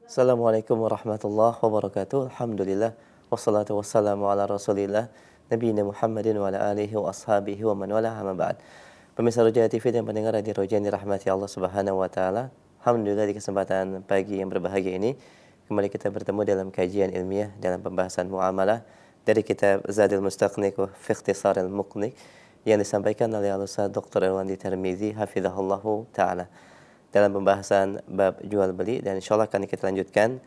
Assalamualaikum warahmatullahi wabarakatuh. Alhamdulillah wassalatu wassalamu ala Rasulillah nabiyina Muhammadin wa ala alihi wa ashabihi wa man wala amma ba'd. Pemirsa Roja TV dan pendengar Radio Roja yang dirahmati Allah Subhanahu wa taala. Alhamdulillah di kesempatan pagi yang berbahagia ini kembali kita bertemu dalam kajian ilmiah dalam pembahasan muamalah dari kitab Zadul Mustaqniq wa fi Ikhtisaril Muqniq yang disampaikan oleh Al-Ustaz Dr. Irwandi Tirmizi hafizahullahu taala. Dalam pembahasan bab jual beli, dan insyaallah akan kita lanjutkan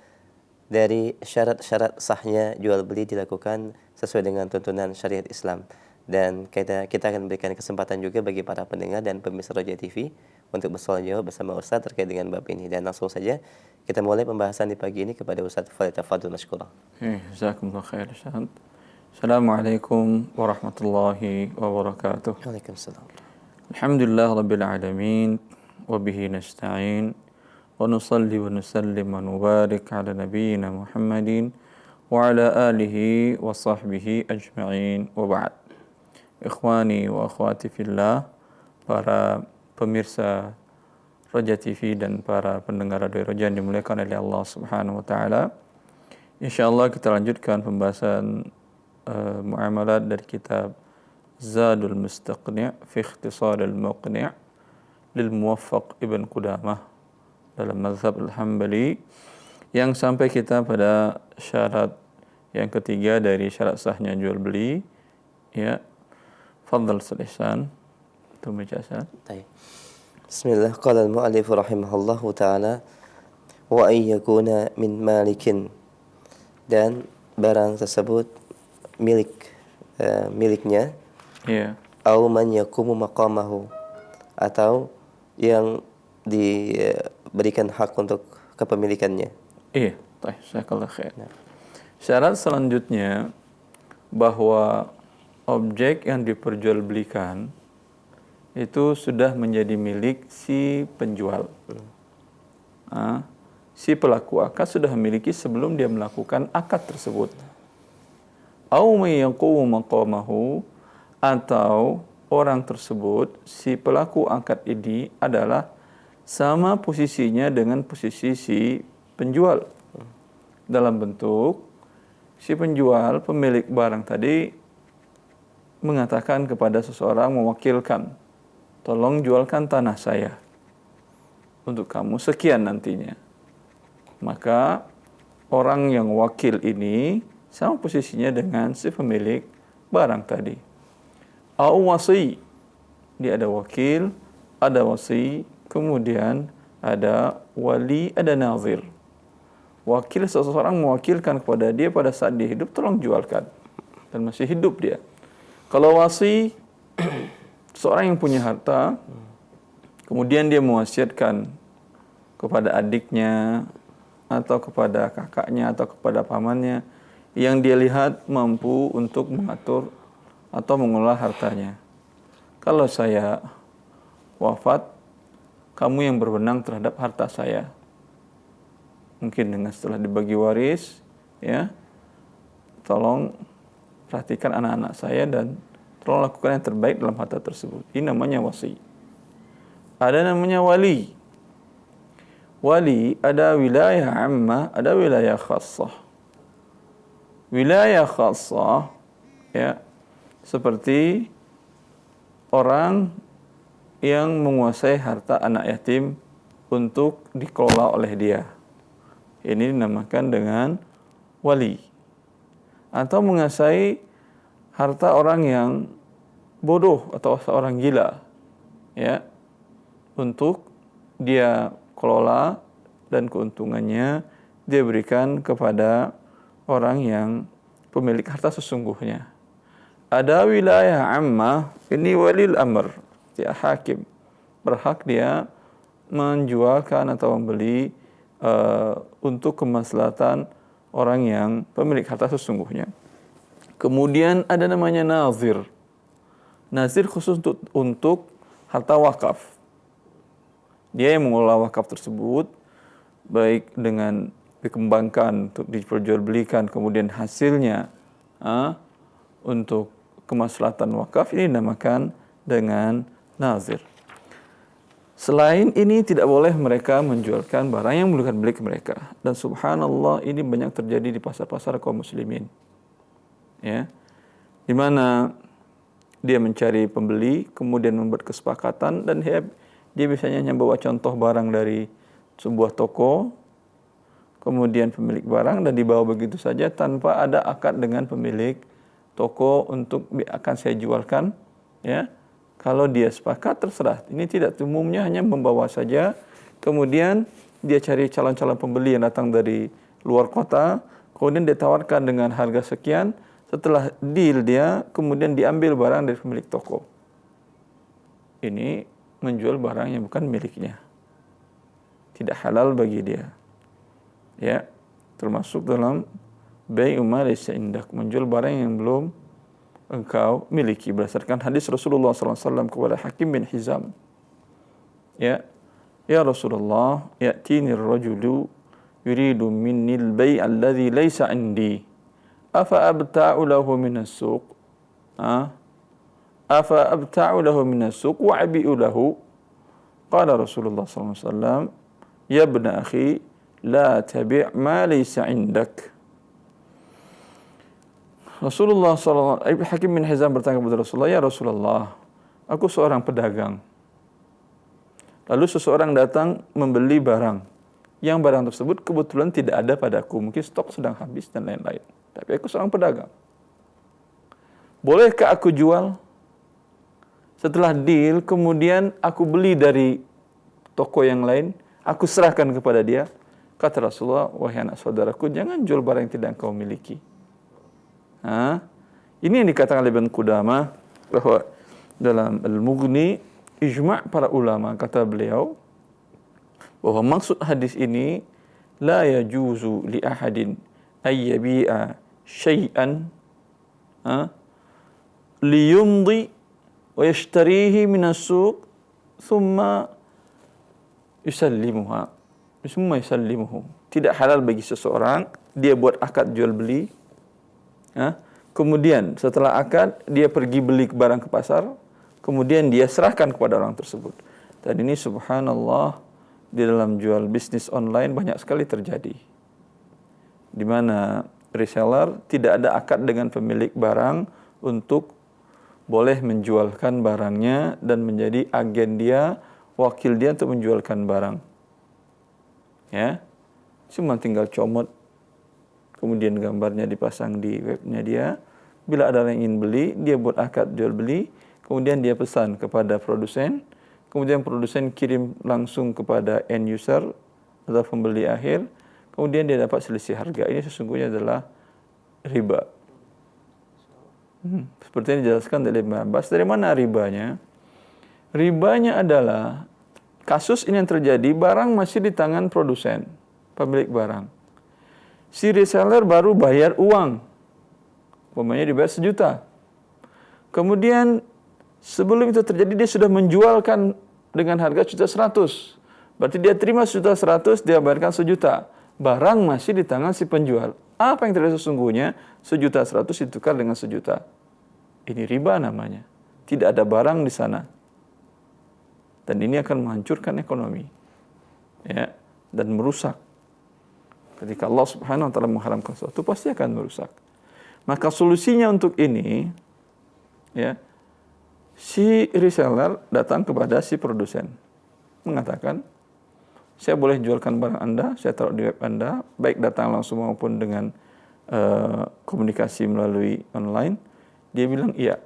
dari syarat-syarat sahnya jual beli dilakukan sesuai dengan tuntunan syariat Islam. Dan kita akan berikan kesempatan juga bagi para pendengar dan pemirsa Roja TV untuk bersoal jawab bersama Ustaz terkait dengan bab ini. Dan langsung saja kita mulai pembahasan di pagi ini kepada Ustaz Falyatafadhal mashkura. Jazakumullah khair Ustaz. Assalamualaikum warahmatullahi wabarakatuh. Waalaikumsalam. Alhamdulillah rabbil alamin. وبه نستعين ونصلي ونسلم ونبارك على نبينا محمد وعلى آله وصحبه أجمعين وبعد. Ikhwani wa akhwati fillah, para pemirsa Roja TV dan para pendengar Radio Roja yang dimuliakan oleh Allah Subhanahu wa taala. Insyaallah kita lanjutkan pembahasan muamalat dari kitab Zadul Mustaqni' fi Ikhtisaril Muqni' lil Muwaffaq Ibn Qudamah dalam mazhab Al-Hambali, yang sampai kita pada syarat yang ketiga dari syarat sahnya jual beli. Ya, fadhal Sulaiman itu baca. Baik. Bismillah. Qala al-mu'allif rahimahullahu taala wa ay yakuna min malikin, dan barang tersebut miliknya, Ya. Au man yakumu maqamahu, atau yang diberikan hak untuk kepemilikannya. Iya, jazakallahu khair. Syarat selanjutnya bahwa objek yang diperjualbelikan itu sudah menjadi milik si penjual. Si pelaku akad sudah memiliki sebelum dia melakukan akad tersebut. Au may yaqumu maqamahu, atau orang tersebut, si pelaku akad ini adalah sama posisinya dengan posisi si penjual. Dalam bentuk, si penjual, pemilik barang tadi, mengatakan kepada seseorang, mewakilkan, tolong jualkan tanah saya untuk kamu sekian nantinya. Maka orang yang wakil ini sama posisinya dengan si pemilik barang tadi. Au wasi, dia ada wakil, ada wasi, kemudian ada wali, ada nazir. Wakil, seseorang mewakilkan kepada dia pada saat dia hidup, tolong jualkan, dan masih hidup dia. Kalau wasi, seorang yang punya harta, kemudian dia mewasiatkan kepada adiknya, atau kepada kakaknya, atau kepada pamannya, yang dia lihat mampu untuk mengatur atau mengelola hartanya. Kalau saya wafat, kamu yang berwenang terhadap harta saya. Mungkin dengan setelah dibagi waris, ya, tolong perhatikan anak-anak saya dan tolong lakukan yang terbaik dalam harta tersebut. Ini namanya wasi. Ada namanya wali. Wali ada wilayah ammah, ada wilayah khassah. Wilayah khassah, ya, seperti orang yang menguasai harta anak yatim untuk dikelola oleh dia. Ini dinamakan dengan wali. Atau menguasai harta orang yang bodoh atau seorang gila, ya, untuk dia kelola dan keuntungannya dia berikan kepada orang yang pemilik harta sesungguhnya. Ada wilayah ammah, ini walil amr, dia hakim, berhak dia menjualkan atau membeli untuk kemaslahatan orang yang pemilik harta sesungguhnya. Kemudian ada namanya nazir. Nazir khusus untuk harta wakaf. Dia yang mengelola wakaf tersebut, baik dengan dikembangkan untuk diperjualbelikan, kemudian hasilnya untuk kemaslahatan wakaf, ini dinamakan dengan nazir. Selain ini tidak boleh mereka menjualkan barang yang bukan milik mereka. Dan subhanallah ini banyak terjadi di pasar-pasar kaum muslimin. Ya. Di mana dia mencari pembeli, kemudian membuat kesepakatan dan dia biasanya hanya bawa contoh barang dari sebuah toko, kemudian pemilik barang dan dibawa begitu saja tanpa ada akad dengan pemilik toko untuk akan saya jualkan, ya. Kalau dia sepakat terserah. Ini tidak, umumnya hanya membawa saja. Kemudian dia cari calon-calon pembeli yang datang dari luar kota. Kemudian dia tawarkan dengan harga sekian. Setelah deal dia, kemudian diambil barang dari pemilik toko. Ini menjual barang yang bukan miliknya. Tidak halal bagi dia. Ya, termasuk dalam bai'u ma laysa indak, menjual barang yang belum engkau miliki, berdasarkan hadis Rasulullah SAW kepada Hakim bin Hizam. Ya Rasulullah, ya'tini ar-rajulu yuridu minni al-bai' alladhi laysa 'indi. Afa abta'u lahu min as-suq? Afa abta'u lahu min as-suq wa abi'u lahu? Qala Rasulullah SAW, ya ibna akhi, la tabi' ma laysa 'indak. Rasulullah SAW, Hakim bin Hizam bertanya kepada Rasulullah, ya Rasulullah, aku seorang pedagang. Lalu seseorang datang membeli barang. Yang barang tersebut kebetulan tidak ada padaku. Mungkin stok sedang habis dan lain-lain. Tapi aku seorang pedagang. Bolehkah aku jual? Setelah deal, kemudian aku beli dari toko yang lain. Aku serahkan kepada dia. Kata Rasulullah, wahai anak saudaraku, jangan jual barang yang tidak engkau miliki. Ini yang dikatakan oleh Ibn Qudamah bahwa dalam Al-Mughni ijma' para ulama, kata beliau bahwa maksud hadis ini la yajuzu li ahadin ay yabi'a syai'an liyumdi wa yashtarihi min as-suq thumma yusallimuhu. Tidak halal bagi seseorang dia buat akad jual beli. Kemudian setelah akad dia pergi beli barang ke pasar, kemudian dia serahkan kepada orang tersebut. Dan ini subhanallah di dalam jual bisnis online banyak sekali terjadi, di mana reseller tidak ada akad dengan pemilik barang untuk boleh menjualkan barangnya dan menjadi agen dia, wakil dia untuk menjualkan barang. Ya, cuma tinggal comot, kemudian gambarnya dipasang di webnya dia. Bila ada orang yang ingin beli, dia buat akad jual beli, kemudian dia pesan kepada produsen, kemudian produsen kirim langsung kepada end user atau pembeli akhir, kemudian dia dapat selisih harga. Ini sesungguhnya adalah riba. Seperti yang dijelaskan oleh Ibn Abbas. Dari mana ribanya? Ribanya adalah kasus ini yang terjadi, barang masih di tangan produsen, pemilik barang. Si reseller baru bayar uang, umpamanya dibayar 1 juta. Kemudian sebelum itu terjadi dia sudah menjualkan dengan harga 1.100.000. Berarti dia terima 1.100.000, dia bayarkan 1 juta. Barang masih di tangan si penjual. Apa yang terjadi sesungguhnya? 1.100.000 ditukar dengan 1 juta. Ini riba namanya. Tidak ada barang di sana. Dan ini akan menghancurkan ekonomi. Ya, dan merusak. Ketika Allah Subhanahu wa taala mengharamkan sesuatu, pasti akan merusak. Maka solusinya untuk ini, ya, si reseller datang kepada si produsen, mengatakan, saya boleh jualkan barang Anda, saya taruh di web Anda, baik datang langsung maupun dengan komunikasi melalui online. Dia bilang iya.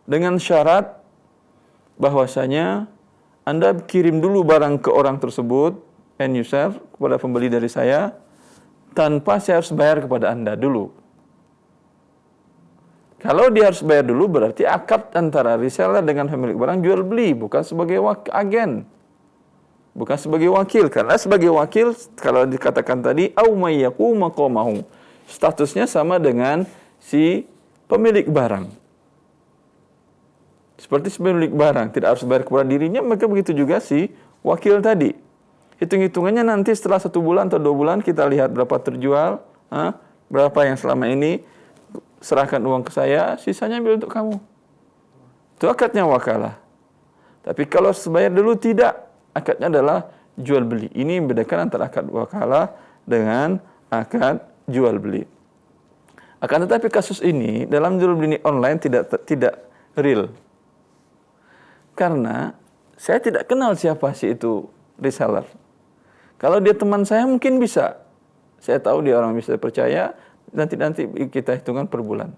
Dengan syarat bahwasanya Anda kirim dulu barang ke orang tersebut, end user, kepada pembeli dari saya, tanpa saya harus bayar kepada Anda dulu. Kalau dia harus bayar dulu, berarti akad antara reseller dengan pemilik barang jual beli, bukan sebagai agen, bukan sebagai wakil. Karena sebagai wakil, kalau dikatakan tadi, au may yaqum maqamahu, statusnya sama dengan si pemilik barang. Seperti pemilik barang tidak harus bayar kepada dirinya, maka begitu juga si wakil tadi. Hitung-hitungannya nanti setelah 1 bulan atau 2 bulan kita lihat berapa terjual, berapa yang selama ini serahkan uang ke saya, sisanya ambil untuk kamu. Itu akadnya wakalah. Tapi kalau bayar dulu tidak, akadnya adalah jual beli. Ini membedakan antara akad wakalah dengan akad jual beli. Akan tetapi kasus ini dalam jual beli online tidak real. Karena saya tidak kenal siapa sih itu reseller. Kalau dia teman saya mungkin bisa. Saya tahu dia orang bisa percaya, nanti kita hitungkan per bulan.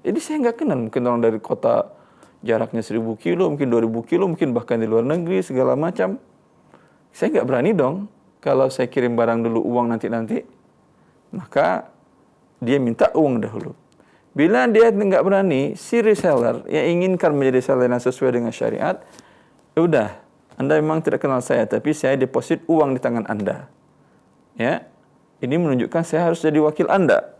Jadi saya nggak kenal, mungkin orang dari kota jaraknya 1000 kilo, mungkin 2000 kilo, mungkin bahkan di luar negeri, segala macam. Saya nggak berani dong, kalau saya kirim barang dulu uang nanti, maka dia minta uang dahulu. Bila dia nggak berani, si reseller yang inginkan menjadi seller yang sesuai dengan syariat, ya udah, Anda memang tidak kenal saya, tapi saya deposit uang di tangan Anda. Ya, ini menunjukkan saya harus jadi wakil Anda.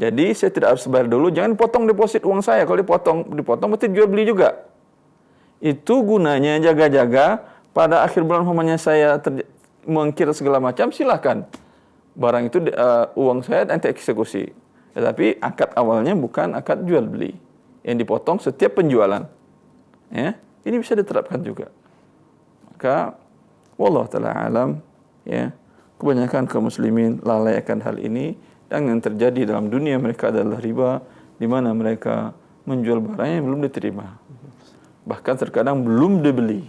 Jadi saya tidak harus bayar dulu, jangan potong deposit uang saya. Kalau dipotong berarti jual beli juga. Itu gunanya jaga-jaga pada akhir bulan umpamanya saya mengkir segala macam, silakan. Barang itu uang saya nanti eksekusi. Tetapi akad awalnya bukan akad jual beli yang dipotong setiap penjualan. Ya, ini bisa diterapkan juga. Maka wallahu taala alam, ya. Kebanyakan kaum muslimin lalai akan hal ini. Dan yang terjadi dalam dunia mereka adalah riba, di mana mereka menjual barang yang belum diterima. Bahkan terkadang belum dibeli.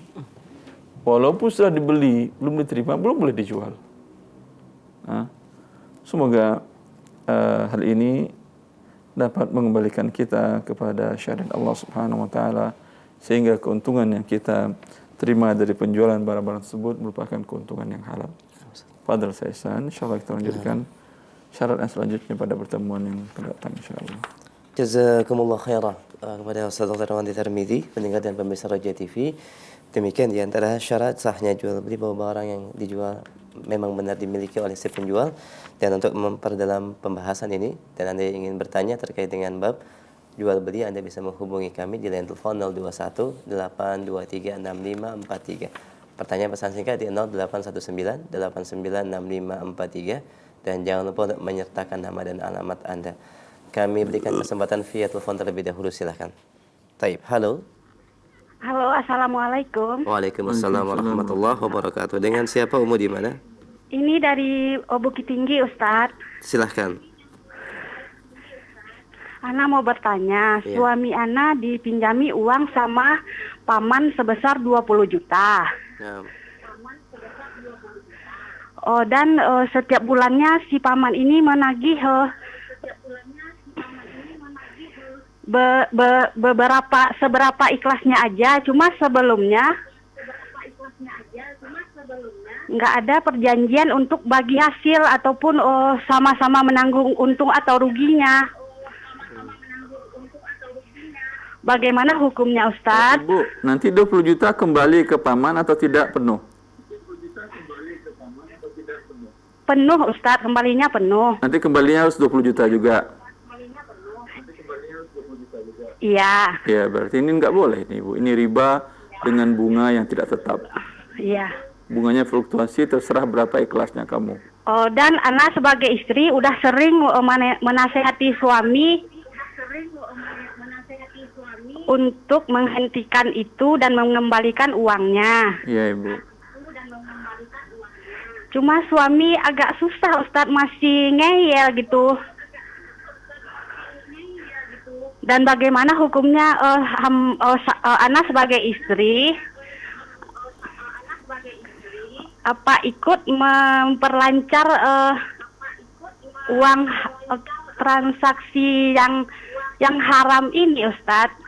Walaupun sudah dibeli, belum diterima, belum boleh dijual. Nah, semoga hal ini dapat mengembalikan kita kepada syariat Allah Subhanahu wa taala, sehingga keuntungan yang kita terima dari penjualan barang-barang tersebut merupakan keuntungan yang halal. Fadhil Saisan, insyaallah kita lanjutkan syarat yang selanjutnya pada pertemuan yang akan datang insyaallah. Jazakumullah khairah kepada Ustaz Dr. Wandi Tirmidzi, pendengar dan pemirsa Roja TV. Demikian di antara syarat sahnya jual beli bahwa barang yang dijual memang benar dimiliki oleh si penjual. Dan untuk memperdalam pembahasan ini dan Anda ingin bertanya terkait dengan bab jual beli, Anda bisa menghubungi kami di line telepon 021 823 6543. Pertanyaan pesan singkat di 0819 896543. Dan jangan lupa untuk menyertakan nama dan alamat Anda. Kami berikan kesempatan via telepon terlebih dahulu, silahkan. Taib, halo. Halo, assalamualaikum. Waalaikumsalam warahmatullahi wabarakatuh. Dengan siapa, Umu di mana? Ini dari Bukit Tinggi, Ustadz. Silahkan. Ana mau bertanya, Iya. suami Ana dipinjami uang sama paman sebesar 20 juta. Ya. Oh, dan setiap bulannya si paman ini menagih seberapa ikhlasnya aja. Cuma sebelumnya nggak ada perjanjian untuk bagi hasil ataupun sama-sama menanggung untung atau ruginya. Bagaimana hukumnya, Ustadz? Bu, nanti 20 juta kembali ke paman atau tidak penuh? Penuh, Ustadz, kembalinya penuh. Nanti kembalinya harus 20 juta juga. Iya. Ya, berarti ini nggak boleh nih, Bu. Ini riba dengan bunga yang tidak tetap. Iya. Bunganya fluktuasi, terserah berapa ikhlasnya kamu. Oh, dan Ana sebagai istri udah sering menasehati suami untuk menghentikan itu dan mengembalikan uangnya. Iya, Ibu. Cuma suami agak susah, Ustadz, masih ngeyel gitu. Dan bagaimana hukumnya Ana sebagai istri? Apa ikut memperlancar uang transaksi yang haram ini, Ustadz?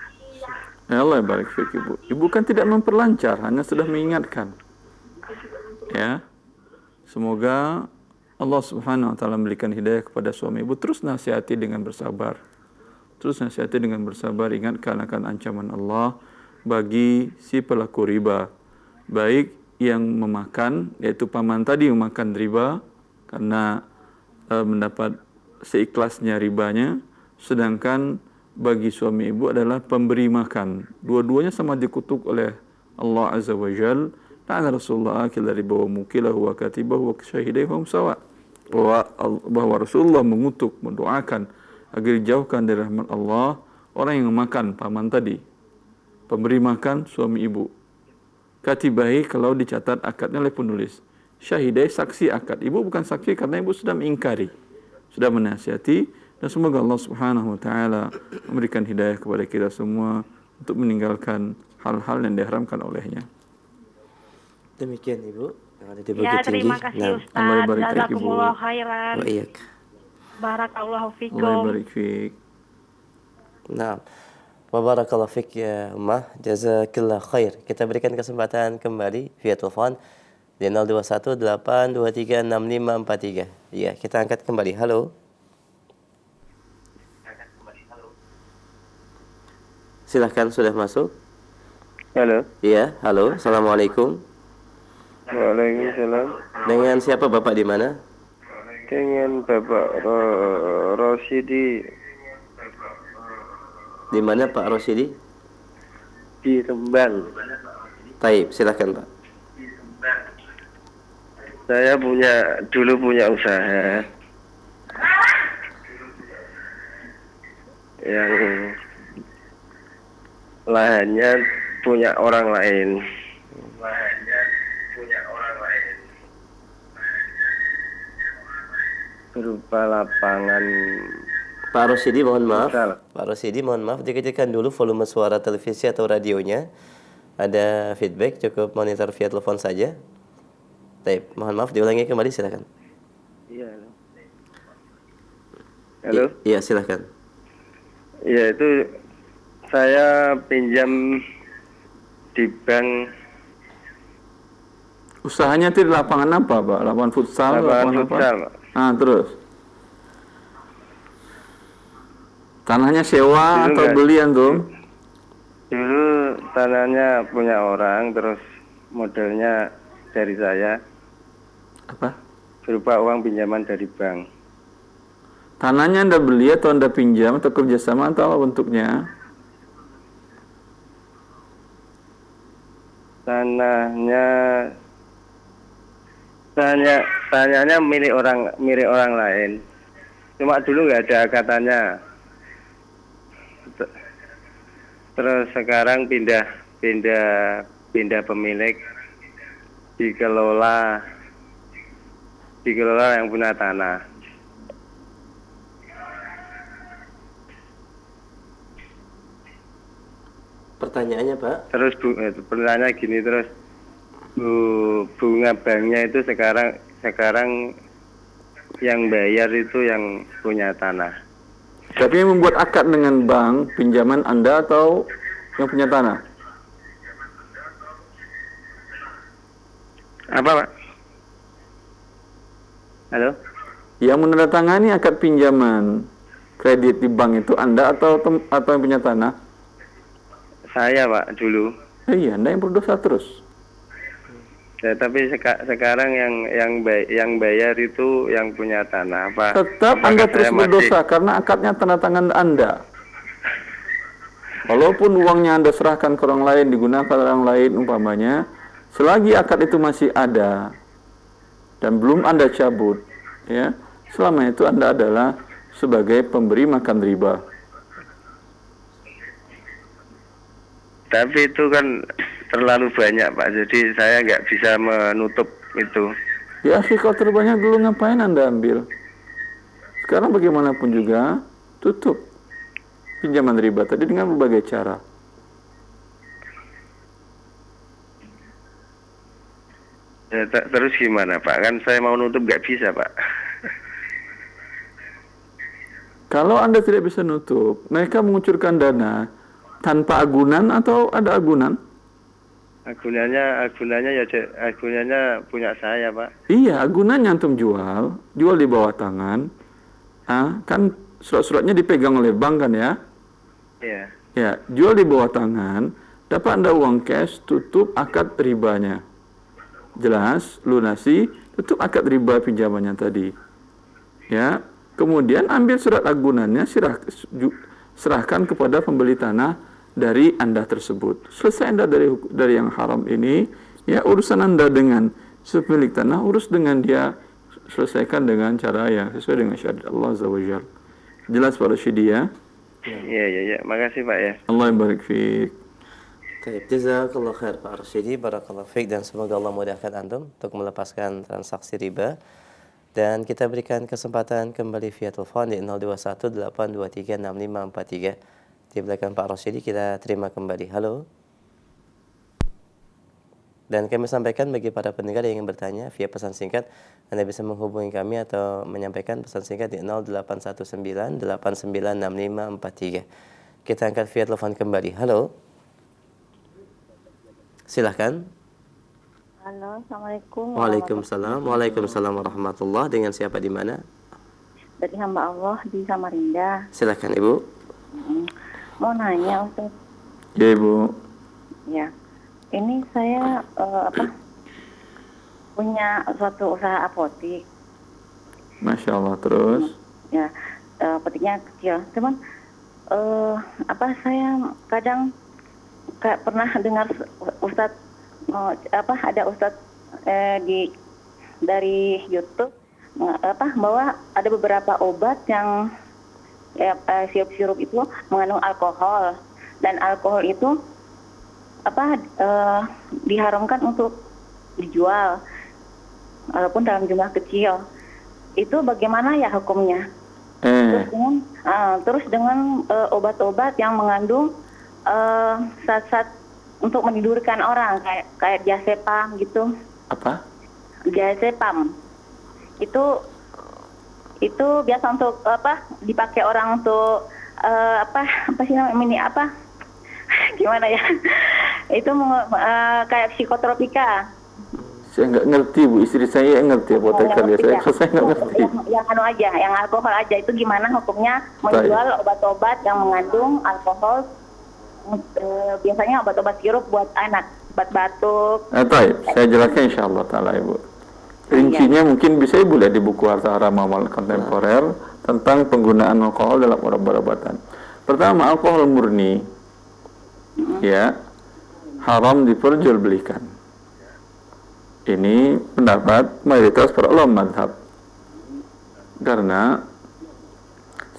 Ya Allah barik fiik, Ibu. Ibu kan tidak memperlancar, hanya sudah mengingatkan. Ya. Semoga Allah Subhanahu wa taala memberikan hidayah kepada suami ibu. Terus nasihati dengan bersabar. Terus nasihati dengan bersabar, ingatkan akan ancaman Allah bagi si pelaku riba. Baik yang memakan, yaitu paman tadi memakan riba karena mendapat seikhlasnya ribanya, sedangkan bagi suami ibu adalah pemberi makan. Dua-duanya sama dikutuk oleh Allah Azza wa Jalla. Ta'ala Rasulullah akila riba wa mukilahu wa katibahu wa syahidayhum sawa. Bahwa Rasulullah mengutuk, mendoakan agar dijauhkan dari rahmat Allah orang yang memakan paman tadi, pemberi makan suami ibu, katibahi kalau dicatat akadnya oleh penulis. Syahidai saksi akad. Ibu bukan saksi karena ibu sudah mengingkari, sudah menasihati, dan semoga Allah Subhanahu wa taala memberikan hidayah kepada kita semua untuk meninggalkan hal-hal yang diharamkan olehnya. Demikian Ibu yang ada di Bukit Ya, Tinggi. terima kasih Nah, Ustaz. Allah barik fiik, Ibu. Jazakumullah khairan. wa iyyak. Barakallahu Allah fikum. barik fiik. Nah, wa barakallahu fik ya Ummah, jazakillah khair. Kita berikan kesempatan kembali via telepon di 0218236543. Ya, kita angkat kembali. Halo. Silahkan, sudah masuk. Halo. Iya, halo. Assalamualaikum. Waalaikumsalam. Dengan siapa Bapak di mana? Dengan Bapak Rosidi Di mana Pak Rosidi? di Rembang. Taib, silahkan Pak. Saya dulu punya usaha yang lahannya punya orang lain. Berupa lapangan. Pak Rosidi, mohon maaf. Misal. Pak Rosidi, mohon maaf. Dikecilkan dulu volume suara televisi atau radionya. Ada feedback, cukup monitor via telepon saja. Taib, mohon maaf. Diulangi kembali, silakan. Iya. Halo. Iya, silakan. Ya, itu saya pinjam di bank. Usahanya itu di lapangan apa, Pak? Lapangan futsal? Lapangan futsal, apa? Nah, terus. Tanahnya sewa Dulu atau enggak. beli antum? Dulu tanahnya punya orang, terus modelnya dari saya, Apa? berupa uang pinjaman dari bank. Tanahnya Anda beli atau Anda pinjam atau kerjasama atau apa bentuknya? Tanahnya milik orang lain. Cuma dulu nggak ada katanya. Terus sekarang pindah pemilik, dikelola yang punya tanah. Pertanyaannya Pak? Terus pertanyaan gini, terus bunga banknya itu sekarang yang bayar itu yang punya tanah. Tapi yang membuat akad dengan bank, pinjaman Anda atau yang punya tanah? Apa, Pak? Halo? Yang menandatangani akad pinjaman kredit di bank itu Anda atau yang punya tanah? Saya, Pak, dulu. Iya, Anda yang berdosa terus. Ya, tapi sekarang yang bayar itu yang punya tanah. Tetap Apakah Anda saya terus masih- berdosa karena akadnya tanda tangan Anda. Walaupun uangnya Anda serahkan ke orang lain, digunakan orang lain umpamanya, selagi akad itu masih ada dan belum Anda cabut, ya, selama itu Anda adalah sebagai pemberi makan riba. Tapi itu kan terlalu banyak, Pak. Jadi saya nggak bisa menutup itu. Ya sih, kalau terlalu banyak dulu ngapain Anda ambil? Sekarang bagaimanapun juga tutup pinjaman riba tadi dengan berbagai cara. Ya, terus gimana, Pak? Kan saya mau nutup nggak bisa, Pak. Kalau Anda tidak bisa nutup, mereka mengucurkan dana tanpa agunan atau ada agunan? Agunannya punya saya, Pak. Iya, agunannya antum jual di bawah tangan. Kan surat-suratnya dipegang oleh bank kan ya? Iya. Ya, jual di bawah tangan, dapat Anda uang cash, tutup akad ribanya. Jelas, lunasi, tutup akad riba pinjamannya tadi. Ya, kemudian ambil surat agunannya, serahkan kepada pembeli tanah dari Anda tersebut. Selesai Anda dari yang haram ini, ya urusan Anda dengan pemilik tanah, urus dengan dia, selesaikan dengan cara yang sesuai dengan syariat Allah Azza wa Jalla. Jelas Pak Rashidi ya? Iya. Makasih, Pak ya. Allah yang barik fiik. Baik, jazakallah khair Pak Arsyidi, barakallahu fiik, dan semoga Allah mudahkan antum untuk melepaskan transaksi riba. Dan kita berikan kesempatan kembali via telepon di 0218236543. Di belakang Pak Arsyidi kita terima kembali. Halo. Dan kami sampaikan bagi para pendengar yang ingin bertanya via pesan singkat, Anda bisa menghubungi kami atau menyampaikan pesan singkat di 0819896543. Kita angkat via telepon kembali. Halo. Silahkan. Halo, Assalamualaikum. Waalaikumsalam. Waalaikumsalam warahmatullah. Dengan siapa di mana? Dari hamba Allah di Samarinda. Silahkan Ibu. Mau nanya Ustaz. Ya Ibu. Ya, ini saya punya suatu usaha apotik. Masya Allah. Terus? Ya, apotiknya kecil. Cuman saya kadang pernah dengar Ustadz ada Ustadz dari YouTube bahwa ada beberapa obat yang sirup-sirup itu mengandung alkohol, dan alkohol itu diharamkan untuk dijual walaupun dalam jumlah kecil. Itu bagaimana ya hukumnya? Terus dengan obat-obat yang mengandung zat-zat untuk menidurkan orang kayak diazepam gitu. Apa? Diazepam. Itu biasa untuk dipakai orang untuk apa sih namanya gimana ya? Itu kayak psikotropika. Saya nggak ngerti Bu, istri saya ngerti apoteker ya. Saya nggak ngerti. Yang alkohol aja itu gimana hukumnya menjual obat-obat yang mengandung alkohol? Biasanya obat-obat sirup buat anak, obat batuk. Saya jelaskan insyaallah taala Ibu. Rincinya mungkin bisa Ibu lihat di buku Harta Haram Amal Kontemporer tentang penggunaan alkohol dalam obat-obatan. Pertama, alkohol murni ya haram diperjualbelikan. Ini pendapat mayoritas para ulama mazhab. Karena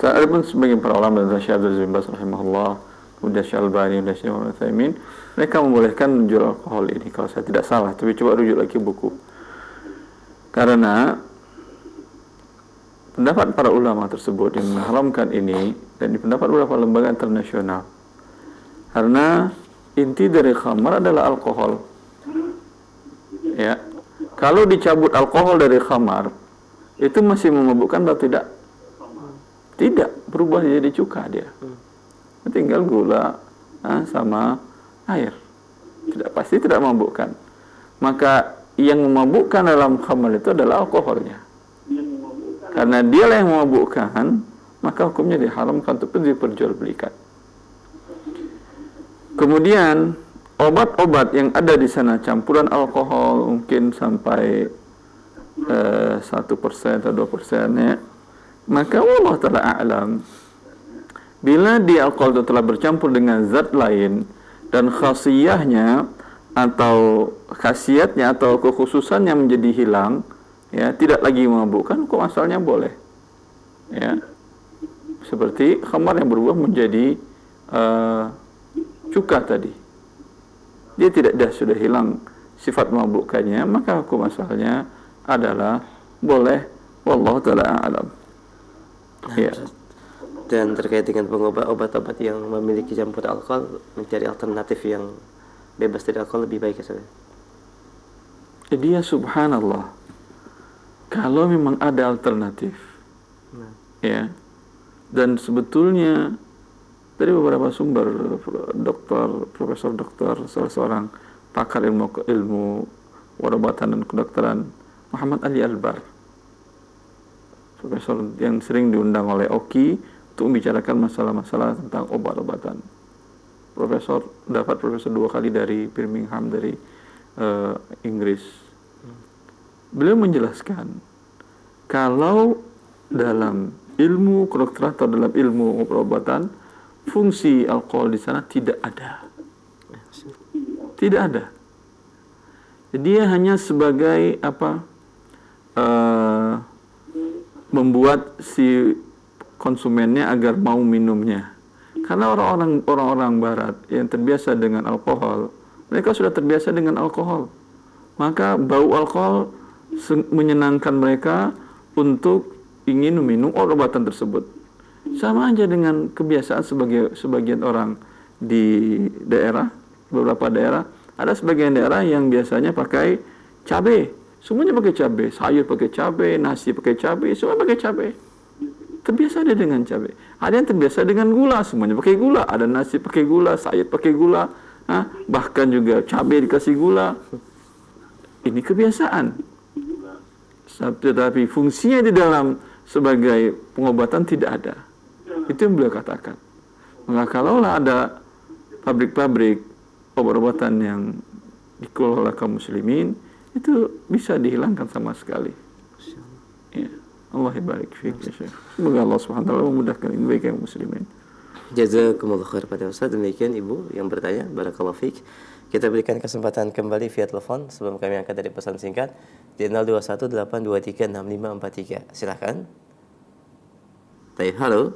ada pun sebagian para ulama dan Syekh Abdul Aziz bin Baz rahimahullah, kemudian Syekh Albani dan Syekh Muhammad Utsaimin, mereka membolehkan menjual alkohol ini kalau saya tidak salah, tapi coba rujuk lagi buku. Karena pendapat para ulama tersebut yang mengharamkan ini dan di pendapat beberapa lembaga internasional. Karena inti dari khamar adalah alkohol. Ya. Kalau dicabut alkohol dari khamar, itu masih memabukkan atau tidak? Tidak, berubah jadi cuka dia. Tinggal gula sama air. Pasti tidak memabukkan. Maka yang memabukkan dalam khamar itu adalah alkoholnya. Karena dialah yang memabukkan, maka hukumnya diharamkan untuk diperjualbelikan. Kemudian obat-obat yang ada di sana campuran alkohol mungkin sampai 1% atau 2% ya, maka Allah Ta'ala a'lam, bila di alkohol itu telah bercampur dengan zat lain dan khasiyahnya atau khasiatnya atau kekhususannya menjadi hilang, ya, tidak lagi memabukkan, kok asalnya boleh, ya, seperti khamar yang berubah menjadi cuka tadi, dia sudah hilang sifat memabukkannya, maka hukum asalnya adalah boleh. Wallahu ta'ala a'lam. Ya. Dan terkait dengan obat-obat yang memiliki campur alkohol, mencari alternatif yang bebas dari alkohol lebih baik ya Ustaz? Dia subhanallah, kalau memang ada alternatif, ya, dan sebetulnya dari beberapa sumber, profesor dokter, salah seorang pakar ilmu obat-obatan dan kedokteran, Muhammad Ali Albar, profesor yang sering diundang oleh Oki untuk membicarakan masalah-masalah tentang obat-obatan. Dapat profesor 2 kali dari Birmingham, dari Inggris. Beliau menjelaskan kalau dalam ilmu kedokteran atau dalam ilmu obat-obatan, fungsi alkohol di sana tidak ada. Tidak ada. Dia hanya sebagai membuat si konsumennya agar mau minumnya. Karena orang-orang barat yang terbiasa dengan alkohol, mereka sudah terbiasa dengan alkohol. Maka bau alkohol menyenangkan mereka untuk ingin meminum obat-obatan tersebut. Sama aja dengan kebiasaan sebagian orang di daerah, beberapa daerah, ada sebagian daerah yang biasanya pakai cabai. Semuanya pakai cabai, sayur pakai cabai, nasi pakai cabai, semua pakai cabai. Terbiasa dia dengan cabai. Ada yang terbiasa dengan gula, semuanya pakai gula. Ada nasi pakai gula, sayur pakai gula, bahkan juga cabai dikasih gula. Ini kebiasaan. Tetapi fungsinya di dalam sebagai pengobatan tidak ada. Itu yang beliau katakan. Maka kalaulah ada pabrik-pabrik obat-obatan yang dikelola kaum muslimin, itu bisa dihilangkan sama sekali. Ya. Allah barik fiik ya Syekh. Semoga Allah Subhanahu wa taala memudahkan ini bagi kaum muslimin. Jazakumullah khair pada Ustaz. Demikian Ibu yang bertanya, barakallahu fiik. Kita berikan kesempatan kembali via telepon sebelum kami angkat dari pesan singkat di 0218236543. Silakan. Baik, halo.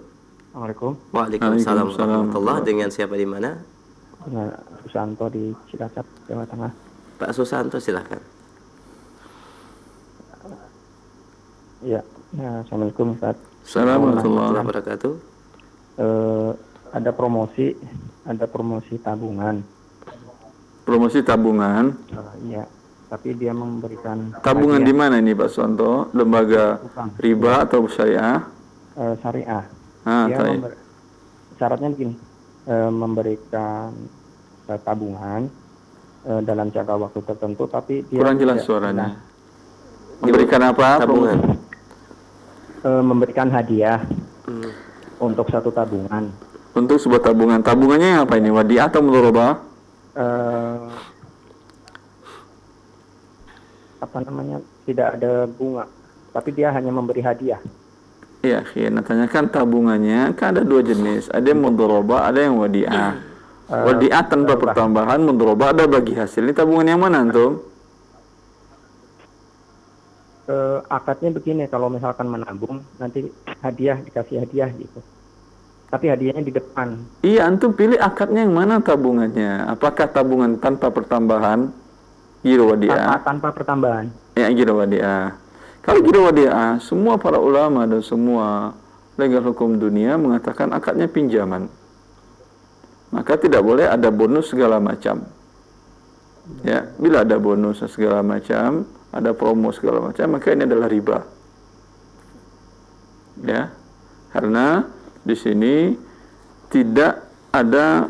Assalamualaikum. Waalaikumsalam warahmatullahi. Dengan siapa di mana? Dengan Susanto di Cilacap, Jawa Tengah. Pak Susanto, silakan. Ya, Assalamualaikum Ustaz. Assalamualaikum Warahmatullahi wabarakatuh. Ada promosi tabungan. Promosi tabungan. Iya, tapi dia memberikan Tabungan di hadiah, mana ini Pak Suwanto? Lembaga riba atau syariah? syariah. Dia Baik. syaratnya begini, memberikan tabungan dalam jangka waktu tertentu, tapi dia Kurang jelas tidak suaranya. pernah, Memberikan apa? Tabungan. memberikan hadiah untuk satu tabungan. Untuk sebuah tabungan. Tabungannya apa ini? Wadiah atau mudharabah? Tidak ada bunga, tapi dia hanya memberi hadiah. Iya, tanyakan tabungannya. Kan ada dua jenis. Ada yang mudharabah, ada yang wadiah. Wadiah tanpa pertambahan, mudharabah ada bagi hasil. Ini tabungan yang mana antum? Akadnya begini, kalau misalkan menabung nanti dikasih hadiah gitu, tapi hadiahnya di depan. Iya, antum pilih akadnya yang mana tabungannya. Apakah tabungan tanpa pertambahan? Giro wadiah. Tanpa pertambahan. Ya, giro wadiah. Kalau giro wadiah, semua para ulama dan semua legal hukum dunia mengatakan akadnya pinjaman. Maka tidak boleh ada bonus segala macam. Ya, bila ada bonus segala macam, ada promo segala macam, maka ini adalah riba. Ya, karena di sini tidak ada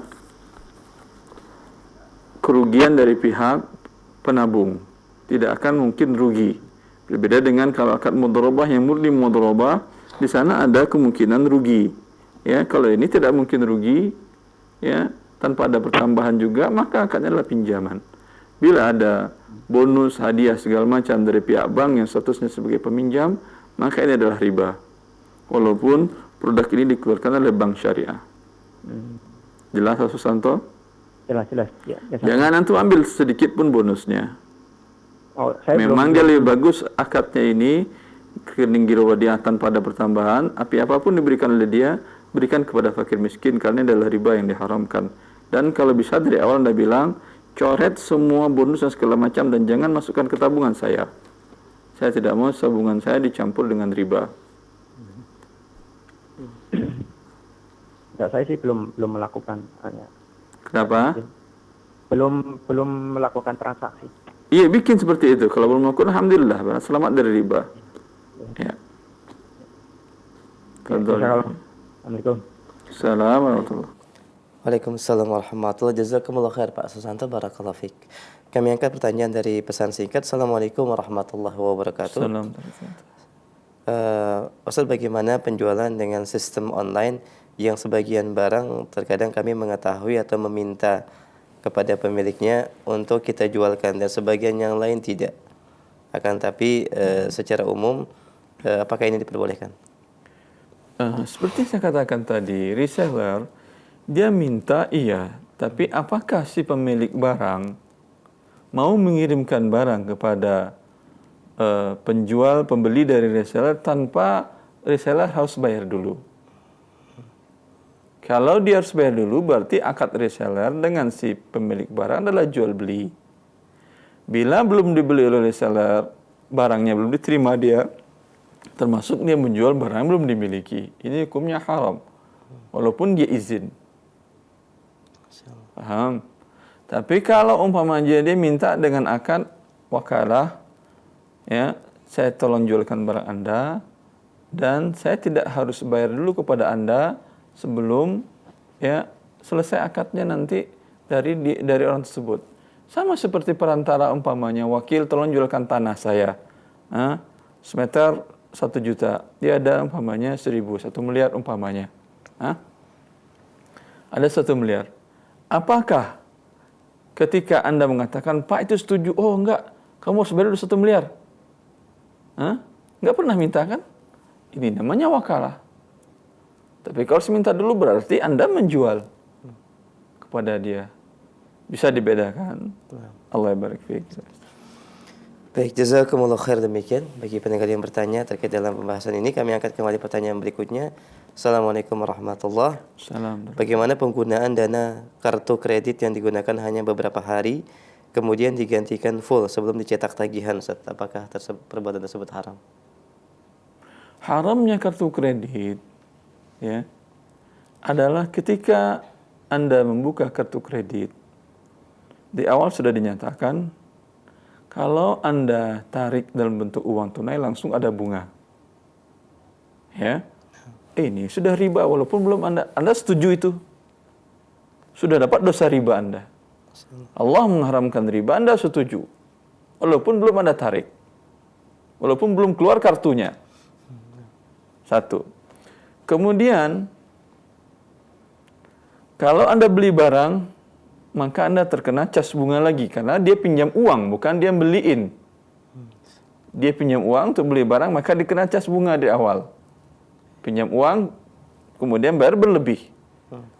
kerugian dari pihak penabung, tidak akan mungkin rugi. Berbeda dengan kalau akad mudharabah yang murni mudharabah, di sana ada kemungkinan rugi. Ya, kalau ini tidak mungkin rugi, ya, tanpa ada pertambahan juga, maka akadnya adalah pinjaman. Bila ada bonus, hadiah segala macam dari pihak bank yang statusnya sebagai peminjam, maka ini adalah riba. Walaupun produk ini dikeluarkan oleh bank syariah. Jelas Pak Susanto? Jelas. Ya, Jangan antum ambil sedikit pun bonusnya. Memang dia lebih bagus akadnya ini rekening giro wadiah tanpa ada pertambahan. Apapun diberikan oleh dia, berikan kepada fakir miskin karena ini adalah riba yang diharamkan. Dan kalau bisa dari awal Anda bilang, coret semua bonus dan segala macam dan jangan masukkan ke tabungan saya. Saya tidak mau tabungan saya dicampur dengan riba. Enggak, saya sih belum melakukan. Kenapa? Belum melakukan transaksi. Iya, bikin seperti itu. Kalau belum melakukan, alhamdulillah, selamat dari riba. Ya. Assalamualaikum. Assalamualaikum warahmatullahi. Waalaikumsalam warahmatullahi. Jazakumullah khair Pak Susanto, barakallahu fiik. Kami angkat pertanyaan dari pesan singkat. Assalamualaikum warahmatullahi wabarakatuh. Ustaz, bagaimana penjualan dengan sistem online yang sebagian barang terkadang kami mengetahui atau meminta kepada pemiliknya untuk kita jualkan dan sebagian yang lain tidak. Akan tapi secara umum apakah ini diperbolehkan? Seperti saya katakan tadi, reseller dia minta iya, tapi apakah si pemilik barang mau mengirimkan barang kepada penjual, pembeli dari reseller tanpa reseller harus bayar dulu? Kalau dia harus bayar dulu, berarti akad reseller dengan si pemilik barang adalah jual beli. Bila belum dibeli oleh reseller, barangnya belum diterima dia, termasuk dia menjual barang yang belum dimiliki. Ini hukumnya haram, walaupun dia izin. Paham? Tapi kalau umpamanya dia minta dengan akad wakalah, ya, saya tolong jualkan barang Anda, dan saya tidak harus bayar dulu kepada Anda sebelum ya selesai akadnya nanti dari orang tersebut. Sama seperti perantara umpamanya, wakil tolong jualkan tanah saya, semeter 1 juta, dia ada umpamanya 1 miliar umpamanya, ada 1 miliar. Apakah ketika Anda mengatakan, Pak itu setuju, oh enggak, kamu harus bayar dulu 1 miliar, enggak pernah minta kan? Ini namanya wakalah. Tapi kalau minta dulu berarti Anda menjual kepada dia. Bisa dibedakan. Allah barik fiik. Baik, jazakumullah khair. Demikian bagi pendengar yang bertanya terkait dalam pembahasan ini. Kami angkat kembali pertanyaan berikutnya. Assalamualaikum warahmatullahi wabarakatuh. Bagaimana penggunaan dana kartu kredit yang digunakan hanya beberapa hari, kemudian digantikan full sebelum dicetak tagihan, Ustaz? Apakah perbuatan tersebut haram? Haramnya kartu kredit ya adalah ketika Anda membuka kartu kredit, di awal sudah dinyatakan kalau Anda tarik dalam bentuk uang tunai langsung ada bunga. Ya. Ini sudah riba walaupun belum Anda setuju itu. Sudah dapat dosa riba Anda. Allah mengharamkan riba, Anda setuju. Walaupun belum Anda tarik. Walaupun belum keluar kartunya. 1. Kemudian kalau Anda beli barang, maka Anda terkena cas bunga lagi karena dia pinjam uang, bukan dia beliin. Dia pinjam uang untuk beli barang, maka dikena cas bunga di awal. Pinjam uang, kemudian bayar berlebih.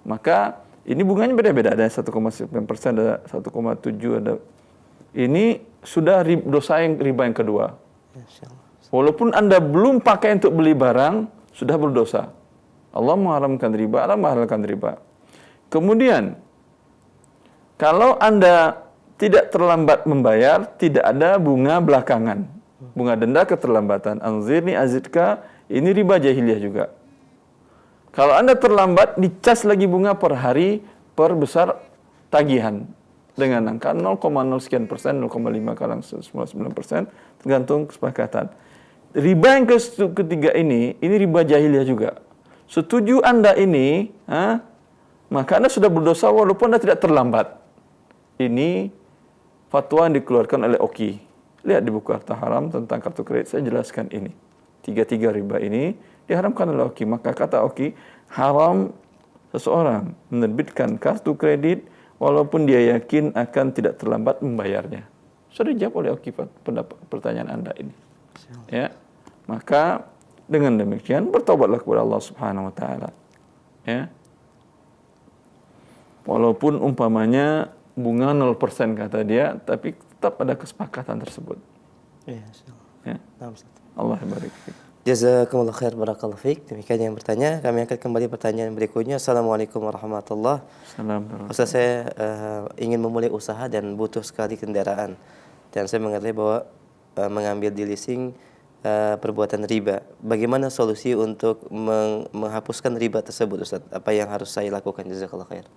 Maka ini bunganya beda-beda, ada 1,9%, ada 1,7%, ada. Ini sudah dosa yang riba yang kedua. Walaupun Anda belum pakai untuk beli barang, sudah berdosa. Allah mengharamkan riba, Allah menghalalkan riba. Kemudian, kalau Anda tidak terlambat membayar, tidak ada bunga belakangan. Bunga denda keterlambatan. Anzirni azidka, ini riba jahiliyah juga. Kalau Anda terlambat, dicas lagi bunga per hari, per besar tagihan. Dengan angka 0,0 sekian persen, 0,5 kadang 99%, tergantung kesepakatan. Riba yang ketiga ini riba jahiliyah juga. Setuju Anda ini, maka Anda sudah berdosa walaupun Anda tidak terlambat. Ini fatwa yang dikeluarkan oleh OKI. Lihat di buku Harta Haram tentang kartu kredit, saya jelaskan ini. 3 riba ini diharamkan oleh OKI. Maka kata OKI, haram seseorang menerbitkan kartu kredit walaupun dia yakin akan tidak terlambat membayarnya. Sudah dijawab oleh OKI pertanyaan Anda ini. Ya, maka dengan demikian bertobatlah kepada Allah Subhanahu wa taala. Ya. Walaupun umpamanya bunga 0% kata dia, tapi tetap ada kesepakatan tersebut. Ya. Allah barik. Jazakumullah khair, barakallahu fiik. Demikian yang bertanya. Kami angkat kembali pertanyaan berikutnya. Assalamualaikum warahmatullahi wabarakatuh. Ustaz, saya ingin memulai usaha dan butuh sekali kendaraan. Dan saya mengerti bahwa mengambil di leasing perbuatan riba. Bagaimana solusi untuk menghapuskan riba tersebut, Ustaz? Apa yang harus saya lakukan? Jazakallah khair.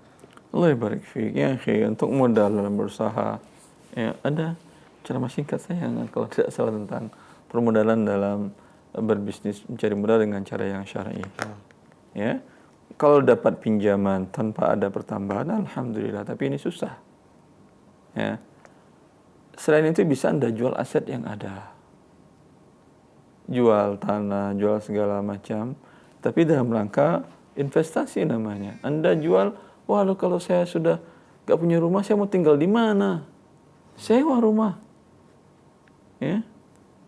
Allah barik fiik. Ya, untuk modal dalam berusaha, ya, ada ceramah singkat saya kalau tidak salah tentang permodalan dalam berbisnis, mencari modal dengan cara yang syar'i. Ya. Kalau dapat pinjaman tanpa ada pertambahan, alhamdulillah, tapi ini susah. Ya. Selain itu bisa Anda jual aset yang ada. Jual tanah, jual segala macam, tapi dalam rangka investasi namanya. Anda jual, wah kalau saya sudah gak punya rumah, saya mau tinggal di mana? Sewa rumah. Ya.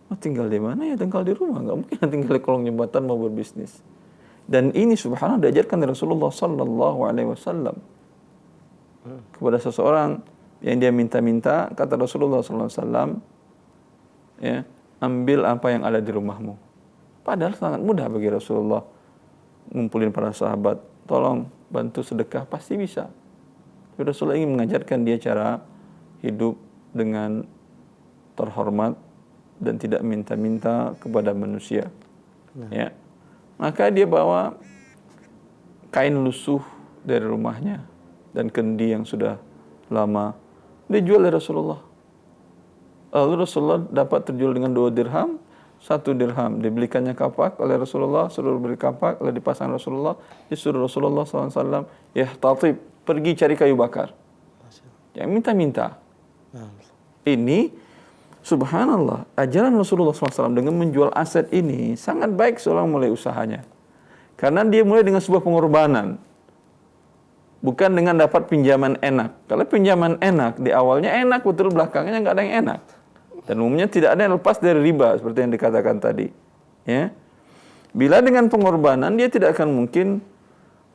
Mau tinggal di mana? Ya tinggal di rumah. Gak mungkin tinggal di kolong jembatan mau berbisnis. Dan ini subhanallah diajarkan dari Rasulullah sallallahu alaihi wasallam kepada seseorang yang dia minta-minta, kata Rasulullah sallallahu alaihi wasallam, ya, ambil apa yang ada di rumahmu. Padahal sangat mudah bagi Rasulullah ngumpulin para sahabat, tolong bantu sedekah, pasti bisa. Tapi Rasulullah ingin mengajarkan dia cara hidup dengan terhormat dan tidak minta-minta kepada manusia. Ya. Maka dia bawa kain lusuh dari rumahnya dan kendi yang sudah lama dijual oleh Rasulullah. Lalu Rasulullah dapat terjual dengan 2 dirham, 1 dirham dibelikannya kapak oleh Rasulullah, suruh beli kapak, lalu dipasang Rasulullah, disuruh Rasulullah SAW, tatib, pergi cari kayu bakar. Yang minta-minta. Ini, subhanallah, ajaran Rasulullah SAW dengan menjual aset ini sangat baik seorang mulai usahanya. Karena dia mulai dengan sebuah pengorbanan. Bukan dengan dapat pinjaman enak. Kalau pinjaman enak, di awalnya enak, betul belakangnya nggak ada yang enak. Dan umumnya tidak ada yang lepas dari riba, seperti yang dikatakan tadi. Ya. Bila dengan pengorbanan, dia tidak akan mungkin